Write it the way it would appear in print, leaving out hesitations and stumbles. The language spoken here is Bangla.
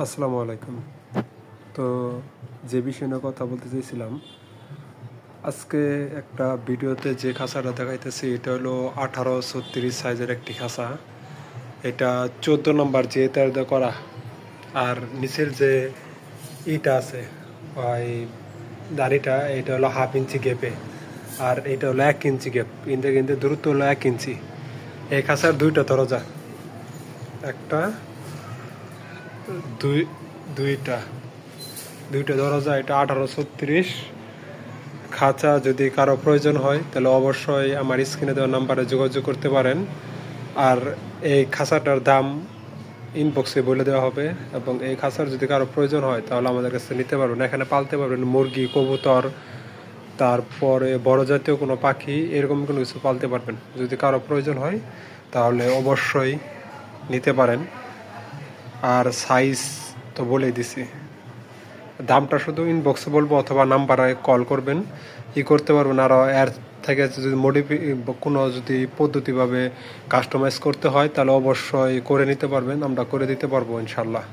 আসসালামু আলাইকুম। তো যে বিষয় নিয়ে কথা বলতে চাইছিলাম, আজকে একটা ভিডিওতে যে খাঁচাটা দেখাইতেছি এটা হলো 1836 সাইজের একটি খাঁচা। এটা 14 নম্বর যে তার দিয়ে করা। আর নিচের যে ইটা আছে ওই দাড়িটা, এটা হলো 1/2 ইঞ্চি গ্যাপে, আর এটা হলো 1 ইঞ্চি গ্যাপ। কিন্তু দূরত্ব হলো 1 ইঞ্চি। এই খাঁচার দুইটা দরজা, একটা দুই দুইটা দুইটা দরজা। এটা 1836 খাঁচা। যদি কারো প্রয়োজন হয় তাহলে অবশ্যই আমার স্ক্রিনে দেওয়া নাম্বারে যোগাযোগ করতে পারেন। আর এই খাঁচাটার দাম ইনবক্সে বলে দেওয়া হবে, এবং এই খাঁচার যদি কারো প্রয়োজন হয় তাহলে আমাদের কাছে নিতে পারবেন। এখানে পালতে পারবেন মুরগি, কবুতর, তারপরে বড় জাতীয় কোনো পাখি, এরকম কোনো কিছু পালতে পারবেন। যদি কারো প্রয়োজন হয় তাহলে অবশ্যই নিতে পারেন। আর সাইজ তো বলেই দিছি, দামটা শুধু ইনবক্সে বলবো অথবা নাম্বারে কল করবেন, করতে পারবেন। আরও এর থেকে যদি কোনো যদি পদ্ধতিভাবে কাস্টমাইজ করতে হয় তাহলে অবশ্যই করে নিতে পারবেন, আমরা করে দিতে পারবো ইনশাল্লাহ।